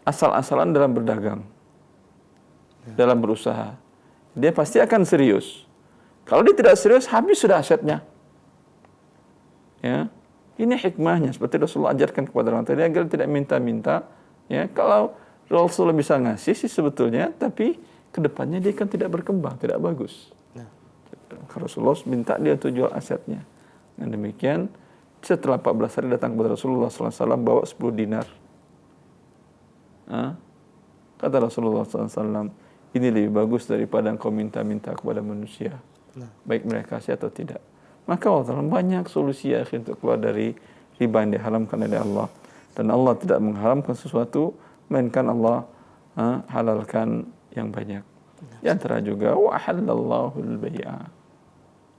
asal-asalan dalam berdagang. Dalam berusaha. Dia pasti akan serius. Kalau dia tidak serius, habis sudah asetnya. Ya. Ini hikmahnya, seperti Rasulullah ajarkan kepada orang tadi, agar tidak minta-minta. Ya. Kalau Rasulullah bisa ngasih sih sebetulnya, tapi kedepannya dia kan tidak berkembang, tidak bagus. Rasulullah minta dia untuk jual asetnya. Dan demikian, setelah 14 hari datang kepada Rasulullah SAW bawa 10 dinar. Kata Rasulullah SAW, ini lebih bagus daripada engkau minta-minta kepada manusia. Baik mereka kasih atau tidak. Maka Allah banyak solusi akhir untuk keluar dari riba yang diharamkan oleh Allah. Dan Allah tidak mengharamkan sesuatu, melainkan Allah halalkan yang banyak. Di antara juga wa halallahu al-bai'a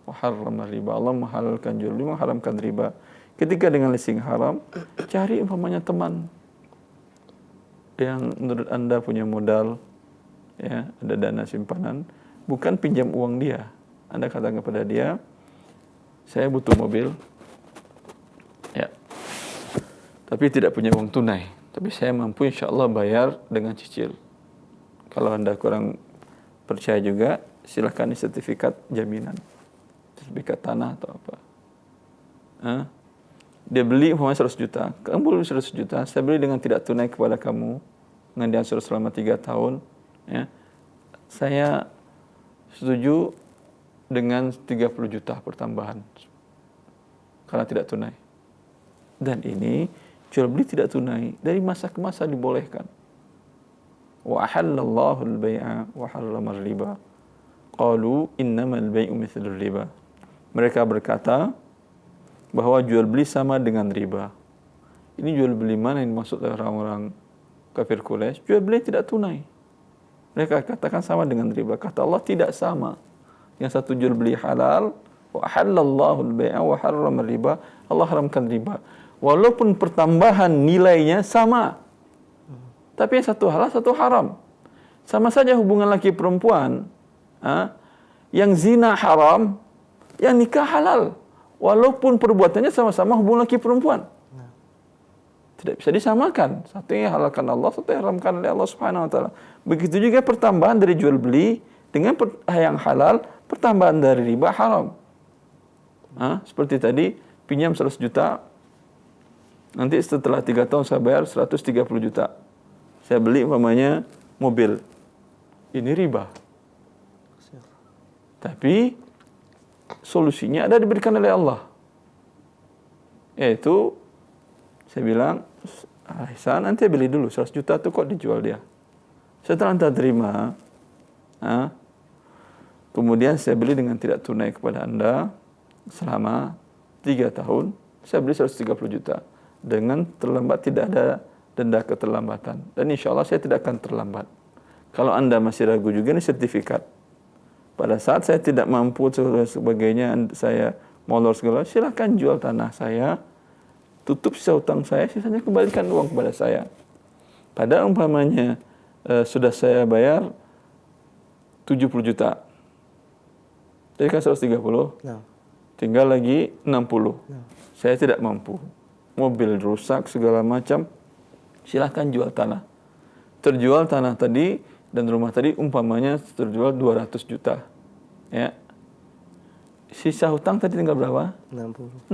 wa harrama riba. Allah menghalalkan jual beli, mengharamkan riba. Ketika dengan leasing haram, cari umpamanya teman yang menurut Anda punya modal, ya, ada dana simpanan, bukan pinjam uang dia. Anda katakan kepada dia, saya butuh mobil, ya, tapi tidak punya uang tunai. Tapi saya mampu insya Allah bayar dengan cicil. Kalau Anda kurang percaya juga, silakan sertifikat jaminan, sertifikat tanah atau apa. Dia beli umpamanya 100 juta, kamu beli 100 juta, saya beli dengan tidak tunai kepada kamu, dengan diansur selama 3 tahun, ya, saya setuju dengan 30 juta pertambahan karena tidak tunai. Dan ini jual beli tidak tunai dari masa ke masa dibolehkan. Wa ahallallahu al-bai'a wa harrama riba. Qalu innamal bai'u mithlur riba. Mereka berkata bahwa jual beli sama dengan riba. Ini jual beli mana yang dimaksud oleh orang-orang kafir Quraisy? Jual beli tidak tunai. Mereka katakan sama dengan riba. Kata Allah tidak sama. Yang satu jual beli halal, wa ahallallahu al-bai'a wa harrama riba. Allah haramkan riba. Walaupun pertambahan nilainya sama. Tapi yang satu halal, satu haram. Sama saja hubungan laki perempuan. Yang zina haram, yang nikah halal. Walaupun perbuatannya sama-sama hubungan laki perempuan. Tidak bisa disamakan. Satu yang halalkan Allah, satu yang haramkan oleh Allah Subhanahu wa taala. Begitu juga pertambahan dari jual beli dengan yang halal, pertambahan dari riba haram. Seperti tadi, pinjam 100 juta, nanti setelah 3 tahun saya bayar 130 juta. Saya beli umpamanya mobil. Ini riba. Tapi solusinya ada diberikan oleh Allah. Yaitu saya bilang, Ihsan, nanti beli dulu 100 juta itu kok dijual dia. Setelah anda terima, kemudian saya beli dengan tidak tunai kepada anda selama 3 tahun, saya beli 130 juta. Dengan terlambat tidak ada denda keterlambatan. Dan insya Allah saya tidak akan terlambat. Kalau anda masih ragu juga, ini sertifikat. Pada saat saya tidak mampu sebagainya, saya molor segala, silakan jual tanah saya, tutup sisa utang saya, sisanya kembalikan uang kepada saya. Pada umpamanya sudah saya bayar 70 juta. Jadi kan 130, tinggal lagi 60. Saya tidak mampu. Mobil rusak segala macam, silakan jual tanah. Terjual tanah tadi dan rumah tadi umpamanya terjual 200 juta. Ya. Sisa hutang tadi tinggal berapa? 60.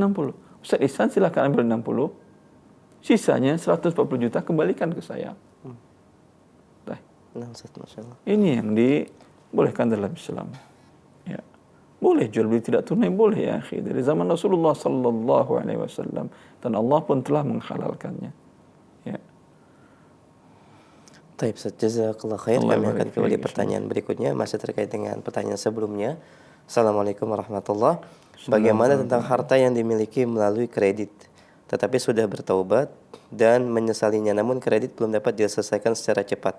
Ustaz Ihsan silakan ambil 60. Sisanya 140 juta kembalikan ke saya. Nah, Ustaz, Masya Allah. Ini yang dibolehkan dalam Islam. Ya. Boleh jual beli tidak tunai, boleh ya akhi. Dari zaman Rasulullah sallallahu alaihi wasallam, dan Allah pun telah menghalalkannya. Ya. Taib, Ustaz, jazakallah khair. Allah Kami akan barik kembali fiik, pertanyaan berikutnya, masih terkait dengan pertanyaan sebelumnya. Assalamualaikum warahmatullahi wabarakatuh. Bagaimana tentang harta yang dimiliki melalui kredit, tetapi sudah bertaubat dan menyesalinya, namun kredit belum dapat diselesaikan secara cepat?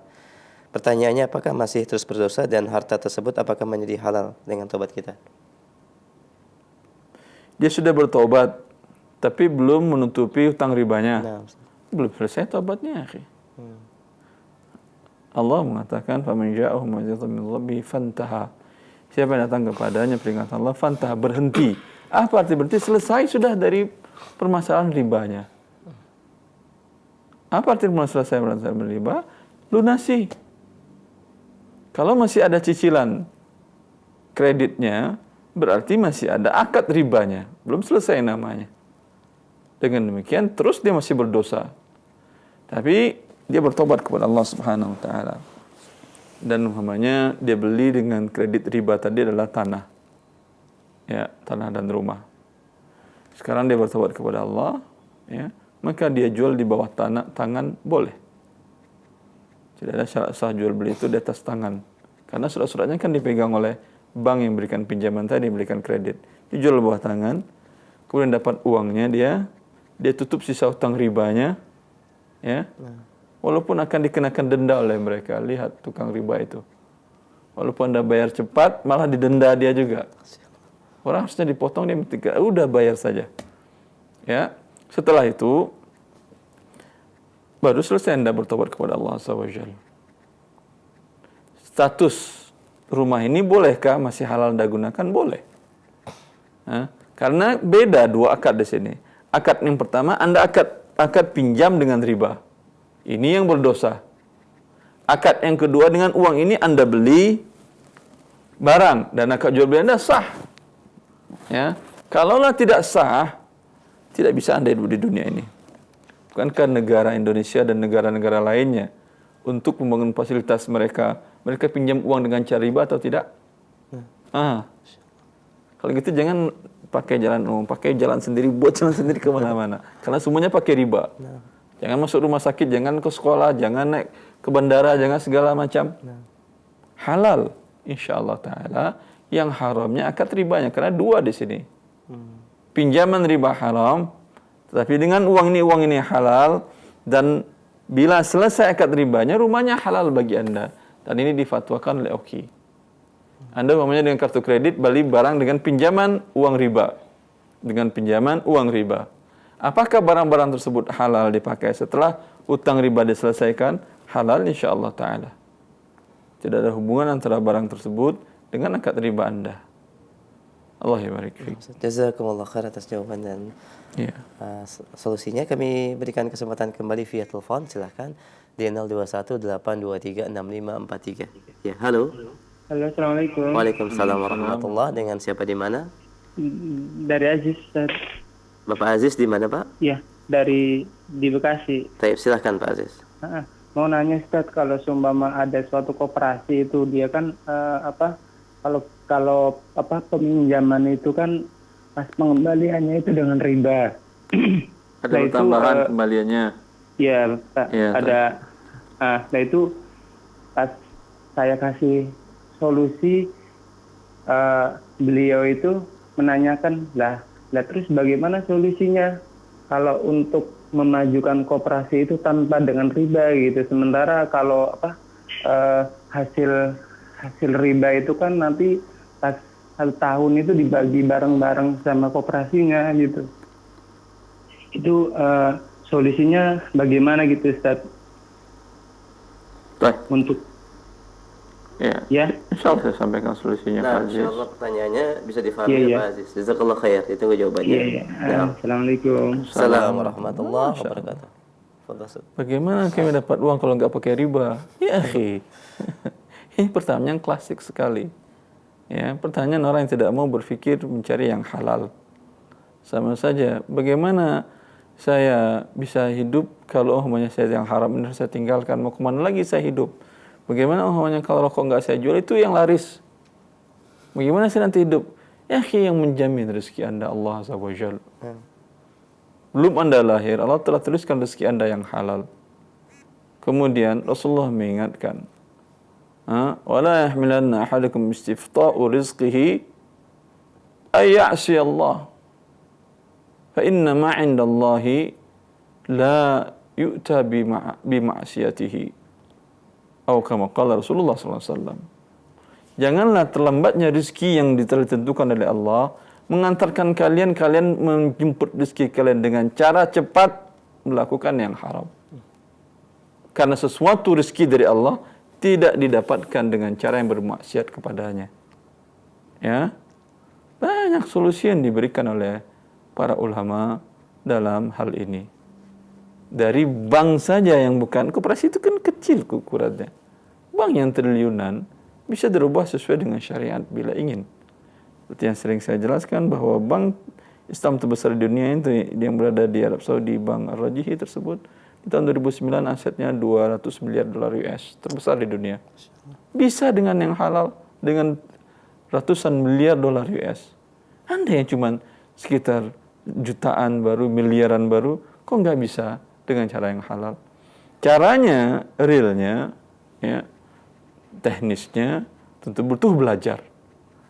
Pertanyaannya, apakah masih terus berdosa dan harta tersebut apakah menjadi halal dengan taubat kita? Dia sudah bertobat, tapi belum menutupi hutang ribanya. Nah, Ustaz. Belum selesai taubatnya, akhi. Allah mengatakan, "Faman ja'ahu mau'izatun min rabbih fantaha." Siapa yang datang kepadanya peringatan Allah, fantaha, berhenti. Apa arti berhenti? Selesai sudah dari permasalahan ribanya. Apa arti permasalahan riba? Lunasi. Kalau masih ada cicilan kreditnya, berarti masih ada akad ribanya, belum selesai namanya. Dengan demikian terus dia masih berdosa. Tapi dia bertobat kepada Allah Subhanahu wa taala. Dan umpamanya dia beli dengan kredit riba tadi adalah tanah. Ya, tanah dan rumah. Sekarang dia bertobat kepada Allah, ya, maka dia jual di bawah tangan boleh. Tidak ada syarat sah jual beli itu di atas tangan. Karena surat-suratnya kan dipegang oleh bank yang berikan pinjaman tadi, berikan kredit. Dijual di bawah tangan, kemudian dapat uangnya dia tutup sisa hutang ribanya, ya. Walaupun akan dikenakan denda oleh mereka, lihat tukang riba itu. Walaupun Anda bayar cepat, malah didenda dia juga. Orang harusnya dipotong, dia udah bayar saja. Ya, setelah itu baru selesai Anda bertobat kepada Allah SWT. Status rumah ini bolehkah masih halal Anda gunakan? Boleh. Karena beda dua akad di sini. Akad yang pertama, Anda akad pinjam dengan riba. Ini yang berdosa. Akad yang kedua, dengan uang ini Anda beli barang dan akad jual beli Anda sah. Ya, kalaulah tidak sah, tidak bisa Anda hidup di dunia ini. Bukankah negara Indonesia dan negara-negara lainnya untuk membangun fasilitas mereka pinjam uang dengan cara riba atau tidak? Kalau gitu jangan pakai jalan umum, pakai jalan sendiri, buat jalan sendiri kemana-mana. Karena semuanya pakai riba. Jangan masuk rumah sakit, jangan ke sekolah, jangan naik ke bandara, jangan segala macam. Halal, insya Allah Ta'ala. Yang haramnya akad ribanya, karena dua di sini. Pinjaman riba haram, tetapi dengan uang ini halal, dan bila selesai akad ribanya, rumahnya halal bagi Anda. Dan ini difatwakan oleh OKI. Anda umpamanya dengan kartu kredit beli barang dengan pinjaman uang riba. Dengan pinjaman uang riba. Apakah barang-barang tersebut halal dipakai setelah utang riba diselesaikan? Halal insyaallah ta'ala. Tidak ada hubungan antara barang tersebut dengan akad riba Anda. Allah yabarik fiik. Jazakumullah khair atas jawaban dan solusinya. Kami berikan kesempatan kembali via telepon. Silahkan di 0218236543. Ya, halo. Halo, assalamualaikum. Waalaikumsalam warahmatullahi. Dengan siapa di mana? Dari Aziz, Ustaz. Bapak Aziz di mana, Pak? Ya, di Bekasi. Baik, silahkan Pak Aziz. Mau nanya, Ustaz, kalau seumpama ada suatu koperasi itu dia kan kalau peminjaman itu kan pas pengembaliannya itu dengan riba. Ada tambahan kembaliannya. Iya, Pak. Ya, ada. Nah itu pas saya kasih solusi, beliau itu menanyakan, lah terus bagaimana solusinya kalau untuk memajukan koperasi itu tanpa dengan riba gitu. Sementara kalau hasil riba itu kan nanti pas 1 tahun itu dibagi bareng-bareng sama koperasinya gitu. Itu solusinya bagaimana gitu, Ustaz? Baik. Untuk Ya. Insyaallah saya sampaikan solusinya Pak Aziz. Insyaallah pertanyaannya bisa difahami Pak Aziz. Jazakallah khair. Ditunggu jawabannya. Assalamualaikum. Assalamualaikum warahmatullahi wabarakatuh. Bagaimana kami dapat uang kalau nggak pakai riba? Ya, akhi. Ini pertanyaan klasik sekali. Ya, pertanyaan orang yang tidak mau berpikir mencari yang halal. Sama saja, bagaimana saya bisa hidup kalau umpamanya saya yang haram ini saya tinggalkan, mau kemana lagi saya hidup? Bagaimana umpamanya kalau rokok nggak saya jual itu yang laris? Bagaimana saya nanti hidup? Ya yang menjamin rezeki Anda Allah Azza wa Jalla. Belum Anda lahir, Allah telah tuliskan rezeki Anda yang halal. Kemudian Rasulullah mengingatkan, wala yahmilanna ahadukum istifta'u rizqihi ay ya'si Allah. Fa inna ma 'indallahi la yu'ta bi ma'siyatihi. Atau kama qala Rasulullah sallallahu alaihi wasallam. Janganlah terlambatnya rezeki yang ditentukan oleh Allah mengantarkan kalian menjemput rezeki kalian dengan cara cepat melakukan yang haram. Karena sesuatu rezeki dari Allah tidak didapatkan dengan cara yang bermaksiat kepadanya. Ya. Banyak solusi yang diberikan oleh para ulama dalam hal ini. Dari bank saja yang bukan koperasi itu kan kecil ukurannya. Bank yang triliunan bisa dirubah sesuai dengan syariat bila ingin. Seperti yang sering saya jelaskan bahwa bank Islam terbesar di dunia itu yang berada di Arab Saudi, Bank Ar-Rajihi tersebut, di tahun 2009 asetnya 200 miliar dolar US, terbesar di dunia. Bisa dengan yang halal, dengan ratusan miliar dolar US. Anda yang cuma sekitar jutaan baru, miliaran baru, kok nggak bisa dengan cara yang halal? Caranya, realnya, ya, teknisnya tentu butuh belajar.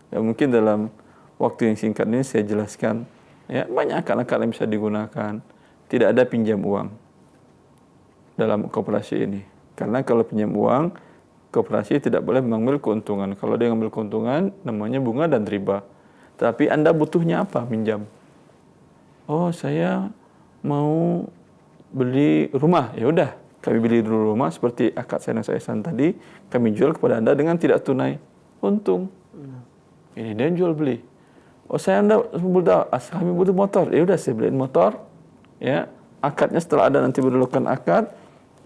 Ya, mungkin dalam waktu yang singkat ini saya jelaskan, ya, banyak akal-akal yang bisa digunakan. Tidak ada pinjam uang dalam koperasi ini. Karena kalau pinjam uang, koperasi tidak boleh mengambil keuntungan. Kalau dia mengambil keuntungan, namanya bunga dan riba. Tapi Anda butuhnya apa pinjam? Oh, saya mau beli rumah. Ya udah, kami beli dulu rumah seperti akad saya dan saya tadi, kami jual kepada Anda dengan tidak tunai. Untung. Ini dia jual beli. Oh, kami butuh motor. Ya udah, saya beliin motor. Ya, akadnya setelah ada nanti berlakukan akad,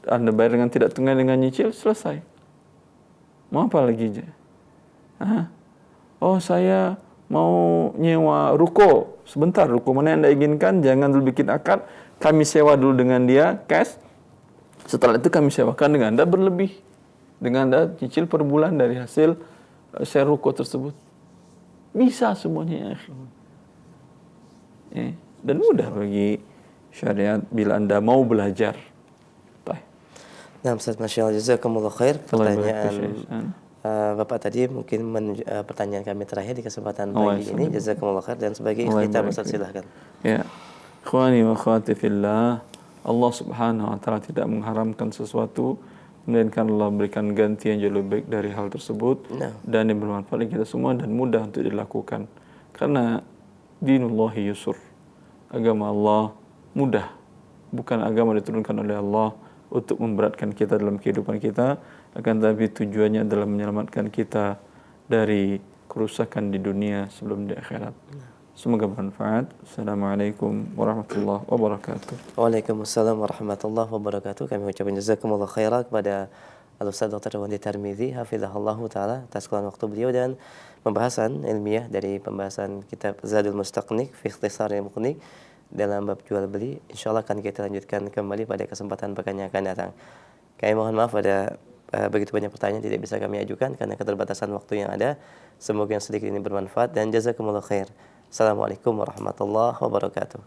Anda bayar dengan tidak tunai dengan nyicil, selesai. Mau apa lagi? Oh, saya mau nyewa ruko. Sebentar, ruko mana yang Anda inginkan, jangan dulu bikin akad. Kami sewa dulu dengan dia, cash. Setelah itu kami sewakan dengan Anda berlebih. Dengan Anda cicil per bulan dari hasil share ruko tersebut. Bisa semuanya. Dan mudah bagi syariat bila Anda mau belajar. Nah, Ustaz, Masya Allah, jazakumullah khair. Pertanyaan Bapak tadi mungkin pertanyaan kami terakhir di kesempatan pagi ini. Jazakumullah khair, dan sebagai ikhtitam, Ustaz, silahkan. Ya. Ikhwani wa akhwati fillah, Allah Subhanahu wa taala tidak mengharamkan sesuatu, melainkan Allah berikan ganti yang jauh lebih baik dari hal tersebut, dan yang bermanfaat bagi kita semua dan mudah untuk dilakukan. Karena dinullahi yusur. Agama Allah mudah. Bukan agama diturunkan oleh Allah untuk memberatkan kita dalam kehidupan kita, akan tetapi tujuannya adalah menyelamatkan kita dari kerusakan di dunia sebelum di akhirat. Semoga bermanfaat. Assalamualaikum warahmatullahi wabarakatuh. Waalaikumsalam warahmatullahi wabarakatuh. Kami ucapkan jazakumullah khairan kepada Al-Ustaz Dr. Wandi Tarmizi, hafizahullah ta'ala, atas keluhan waktu beliau dan pembahasan ilmiah dari pembahasan kitab Zadul Mustaqnik fi Ikhtisaril Muqnik dalam bab jual beli. Insyaallah akan kita lanjutkan kembali pada kesempatan pekan yang akan datang. Kami mohon maaf ada begitu banyak pertanyaan tidak bisa kami ajukan karena keterbatasan waktu yang ada. Semoga yang sedikit ini bermanfaat dan jazakumullah khair. Assalamualaikum warahmatullahi wabarakatuh.